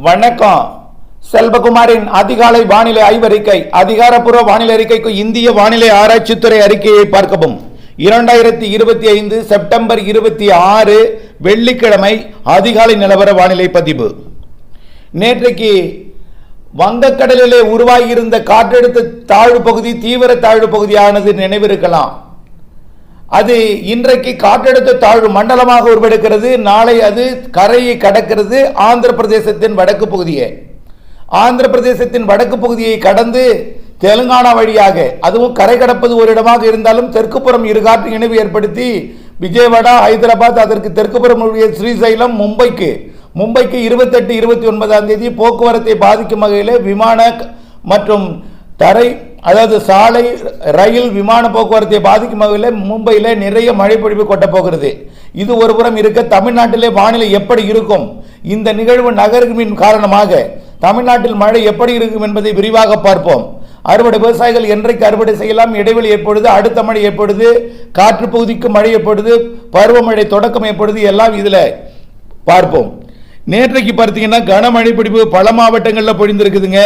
வணக்கம். செல்வகுமாரின் அதிகாலை வானிலை ஆய்வறிக்கை. அதிகாரப்பூர்வ வானிலை அறிக்கைக்கு இந்திய வானிலை ஆராய்ச்சித்துறை அறிக்கையை பார்க்கவும். 2025 செப்டம்பர் 26 வெள்ளிக்கிழமை அதிகாலை நிலவர வானிலை பதிவு. நேற்றைக்கு வங்கக்கடலிலே உருவாகியிருந்த காற்றழுத்த தாழ்வு பகுதி தீவிர தாழ்வு பகுதியானது நினைவிருக்கலாம். அது இன்றைக்கு காற்றழுத்த தாழ்வு மண்டலமாக உருவெடுக்கிறது. நாளை அது கரையை கடக்கிறது. ஆந்திர பிரதேசத்தின் வடக்கு பகுதியை கடந்து தெலுங்கானா வழியாக, அதுவும் கரை கடப்பது ஒரு இடமாக இருந்தாலும் தெற்குப்புறம் இரு காற்று இணைவு ஏற்படுத்தி விஜயவாடா, ஹைதராபாத், அதற்கு தெற்குப்புறம் ஸ்ரீசைலம், மும்பைக்கு 28, 29ஆம் தேதி போக்குவரத்தை பாதிக்கும் வகையில் விமான மற்றும் தரை, அதாவது சாலை, ரயில், விமான போக்குவரத்தை பாதிக்கும் வகையில் மும்பையில் நிறைய மழை பொழிவு கொட்டப் போகிறது. இது ஒருபுறம் இருக்க, தமிழ்நாட்டிலே வானிலை எப்படி இருக்கும், இந்த நிகழ்வு நகர்வின் காரணமாக தமிழ்நாட்டில் மழை எப்படி இருக்கும் என்பதை விரிவாக பார்ப்போம். அறுவடை விவசாயிகள் என்றைக்கு அறுவடை செய்யலாம், இடைவெளி எப்பொழுது, அடுத்த மழை எப்பொழுது, காற்று பகுதிக்கு மழை எப்பொழுது, பருவமழை தொடக்கம் எப்பொழுது, எல்லாம் இதில் பார்ப்போம். நேற்றைக்கு பார்த்தீங்கன்னா கனமழை பிடிப்பு பல மாவட்டங்களில் பொழிந்திருக்குதுங்க.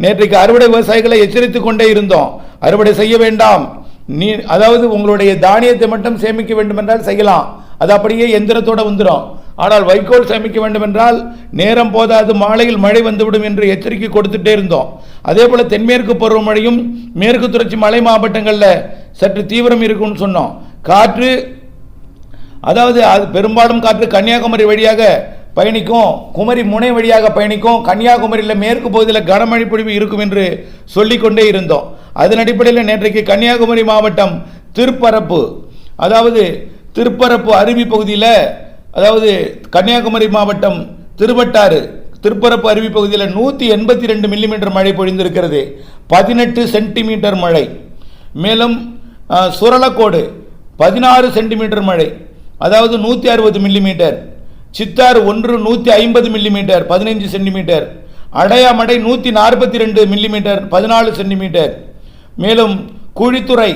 நேற்றைக்கு அறுவடை விவசாயிகளை எச்சரித்துக் கொண்டே இருந்தோம், அறுவடை செய்ய வேண்டாம், அதாவது உங்களுடைய தானியத்தை மட்டும் சேமிக்க வேண்டும் என்றால் செய்யலாம், அது அப்படியே எந்திரத்தோடு வந்துடும். ஆனால் வைக்கோல் சேமிக்க வேண்டும் என்றால் நேரம் போதாது, மாலையில் மழை வந்துவிடும் என்று எச்சரிக்கை கொடுத்துட்டே இருந்தோம். அதே போல தென்மேற்கு பருவமழையும் மேற்கு தொடர்ச்சி மலை மாவட்டங்களில் சற்று தீவிரம் இருக்கும்னு சொன்னோம். காற்று, அதாவது அது பெரும்பாலும் காற்று கன்னியாகுமரி வழியாக பயணிக்கும், குமரி முனை வழியாக பயணிக்கும். கன்னியாகுமரியில் மேற்கு பகுதியில் கனமழை பொழிவு இருக்கும் என்று சொல்லிக்கொண்டே இருந்தோம். அதன் அடிப்படையில் நேற்றைக்கு கன்னியாகுமரி மாவட்டம் திருப்பரப்பு, அதாவது திருப்பரப்பு அருவி பகுதியில், அதாவது கன்னியாகுமரி மாவட்டம் திருவட்டாறு திருப்பரப்பு அருவி பகுதியில் 182 மில்லிமீட்டர் மழை பொழிந்திருக்கிறது, 18 சென்டிமீட்டர் மழை. மேலும் சுரலக்கோடு 16 சென்டிமீட்டர் மழை, அதாவது 160 millimetre. Chittar 150 millimetre, 15 centimetre. Adayamadai 142 millimetre, 14 centimetre. மேலும் குழித்துறை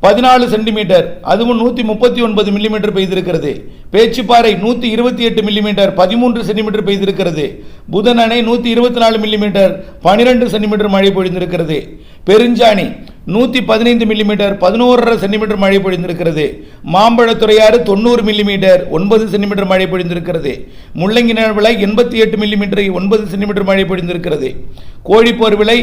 14 சென்டிமீட்டர், அதுவும் 139 மில்லிமீட்டர் பெய்திருக்கிறது. பேச்சுப்பாறை 128 மில்லிமீட்டர், 13 சென்டிமீட்டர் பெய்திருக்கிறது. புதன் அணை 124 மில்லிமீட்டர், 12 சென்டிமீட்டர் மழை பொழிந்திருக்கிறது. பெருஞ்சாணி 115 மில்லிமீட்டர், 11.5 சென்டிமீட்டர் மழை பொழிந்திருக்கிறது. மாம்பழத்துறையாறு 90 மில்லிமீட்டர், 9 சென்டிமீட்டர் மழை பொழிந்திருக்கிறது. முள்ளங்கி நிலவிலை 88 மில்லிமீட்டர், 9 சென்டிமீட்டர் மழை பொழிந்திருக்கிறது. கோழிப்போர் விலை